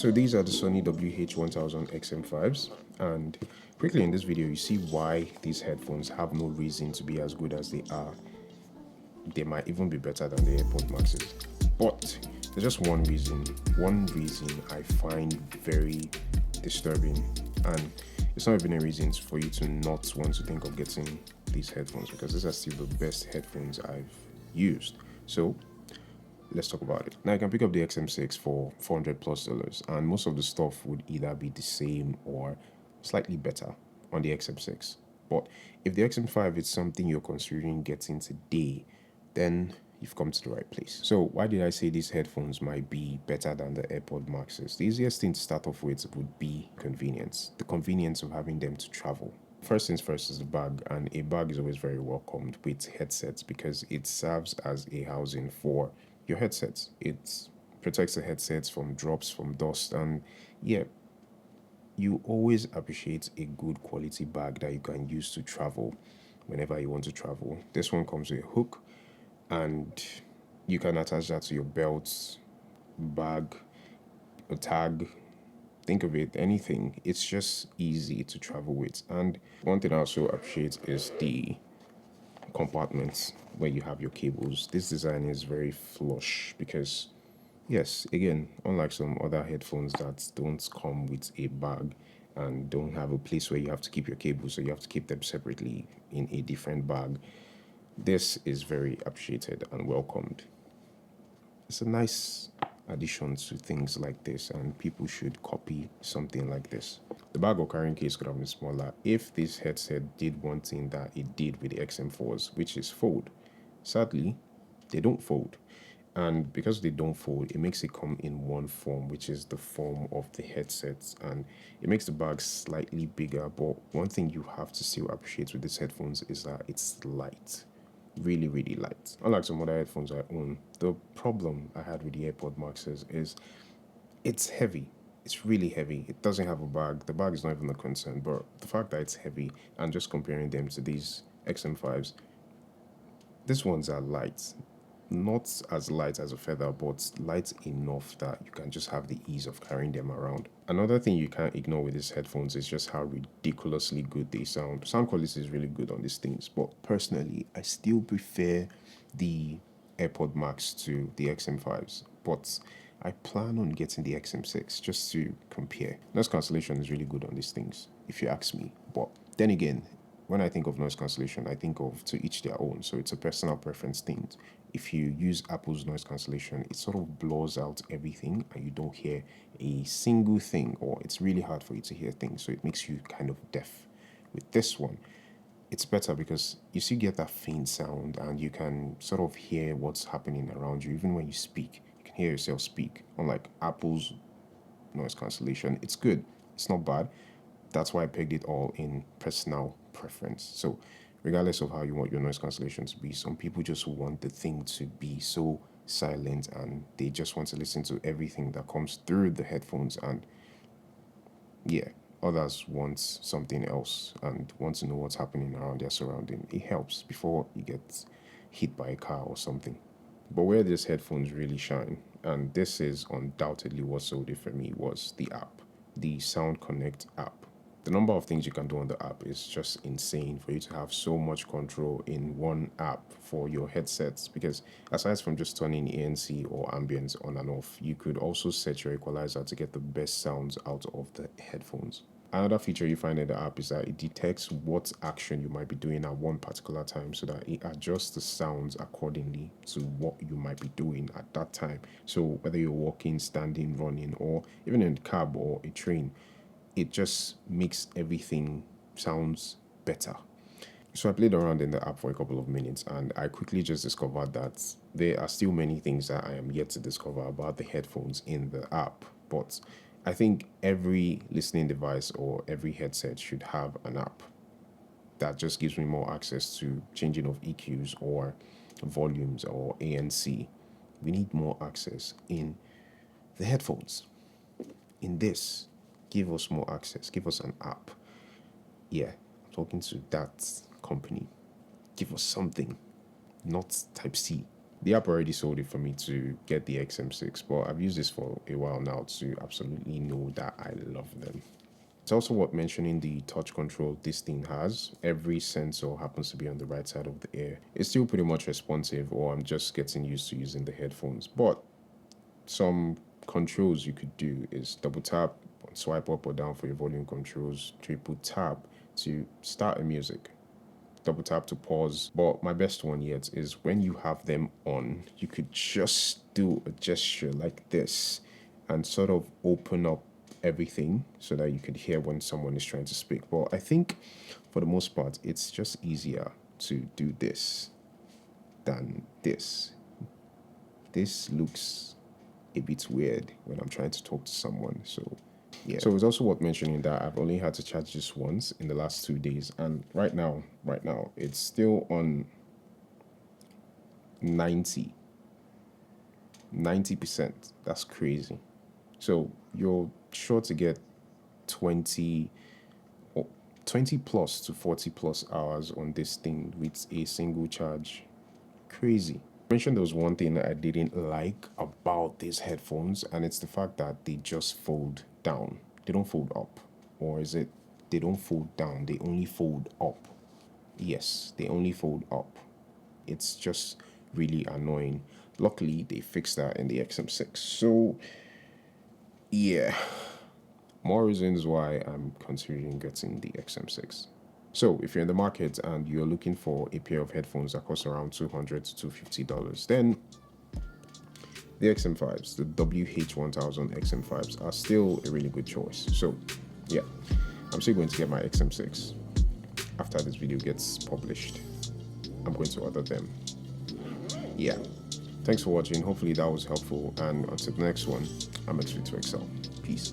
So these are the Sony WH-1000XM5s, and quickly in this video you see why these headphones have no reason to be as good as they are. They might even be better than the AirPod Maxes, but there's just one reason I find very disturbing, and it's not even a reason for you to not want to think of getting these headphones, because these are still the best headphones I've used. So let's talk about it. Now you can pick up the XM6 for $400+, and most of the stuff would either be the same or slightly better on the XM6. But if the XM5 is something you're considering getting today, then you've come to the right place. So why did I say these headphones might be better than the AirPod Maxes? The easiest thing to start off with would be convenience. The convenience of having them to travel. First things first is the bag, and a bag is always very welcomed with headsets because it serves as a housing for your headsets. It protects the headsets from drops, from dust, and yeah, you always appreciate a good quality bag that you can use to travel whenever you want to travel. This one comes with a hook, and you can attach that to your belt, bag, a tag. Think of it, anything. It's just easy to travel with. And one thing I also appreciate is the compartments where you have your cables. This design is very flush because, yes, again, unlike some other headphones that don't come with a bag and don't have a place where you have to keep your cables, so you have to keep them separately in a different bag, this is very appreciated and welcomed. It's a nice addition to things like this, and people should copy something like this. The bag or carrying case could have been smaller if this headset did one thing that it did with the XM4s, which is fold. Sadly, they don't fold. And because they don't fold, it makes it come in one form, which is the form of the headsets, and it makes the bag slightly bigger. But one thing you have to still appreciate with these headphones is that it's light. Really, really light. Unlike some other headphones I own, the problem I had with the AirPod Maxes is it's heavy. It's really heavy. It doesn't have a bag. The bag is not even a concern, but the fact that it's heavy, and just comparing them to these XM5s, these ones are light. Not as light as a feather, but light enough that you can just have the ease of carrying them around. Another thing you can't ignore with these headphones is just how ridiculously good they sound. Sound quality is really good on these things, but personally, I still prefer the AirPod Max to the XM5s. But I plan on getting the XM6 just to compare. Noise cancellation is really good on these things, if you ask me. But then again, when I think of noise cancellation, I think of to each their own. So it's a personal preference thing. If you use Apple's noise cancellation, it sort of blurs out everything and you don't hear a single thing, or it's really hard for you to hear things. So it makes you kind of deaf. With this one, it's better because you still get that faint sound and you can sort of hear what's happening around you. Even when you speak, you can hear yourself speak. Unlike Apple's noise cancellation, it's good. It's not bad. That's why I pegged it all in personal preference. So regardless of how you want your noise cancellation to be, some people just want the thing to be so silent and they just want to listen to everything that comes through the headphones, and yeah, others want something else and want to know what's happening around their surrounding. It helps before you get hit by a car or something. But where these headphones really shine, and this is undoubtedly what sold it for me, was the app, the Sound Connect app. The number of things you can do on the app is just insane for you to have so much control in one app for your headsets, because aside from just turning ANC or ambience on and off, you could also set your equalizer to get the best sounds out of the headphones. Another feature you find in the app is that it detects what action you might be doing at one particular time, so that it adjusts the sounds accordingly to what you might be doing at that time. So whether you're walking, standing, running, or even in a cab or a train, it just makes everything sounds better. So I played around in the app for a couple of minutes, and I quickly just discovered that there are still many things that I am yet to discover about the headphones in the app. But I think every listening device or every headset should have an app that just gives me more access to changing of EQs or volumes or ANC. We need more access in the headphones. In this, give us more access. Give us an app. Yeah, I'm talking to that company. Give us something, not Type C. The app already sold it for me to get the XM6, but I've used this for a while now to absolutely know that I love them. It's also worth mentioning the touch control this thing has. Every sensor happens to be on the right side of the ear. It's still pretty much responsive, or I'm just getting used to using the headphones. But some controls you could do is double tap, swipe up or down for your volume controls, triple tap to start a music, double tap to pause. But my best one yet is when you have them on, you could just do a gesture like this and sort of open up everything so that you could hear when someone is trying to speak. But I think for the most part, it's just easier to do this than this. This looks a bit weird when I'm trying to talk to someone. So yeah. So it's also worth mentioning that I've only had to charge this once in the last 2 days, and right now it's still on 90%. That's crazy. So you're sure to get 20 plus to 40 plus hours on this thing with a single charge. Crazy. I mentioned there was one thing that I didn't like about these headphones, and it's the fact that they just fold down. They don't fold up. Or is it they don't fold down, they only fold up? Yes, they only fold up. It's just really annoying. Luckily, they fixed that in the XM6. So, yeah, more reasons why I'm considering getting the XM6. So if you're in the market and you're looking for a pair of headphones that cost around $200 to $250, then the XM5s, the WH-1000XM5s are still a really good choice. So yeah, I'm still going to get my XM6. After this video gets published, I'm going to order them. Yeah, thanks for watching. Hopefully that was helpful, and until the next one, I'm X to Excel. Peace.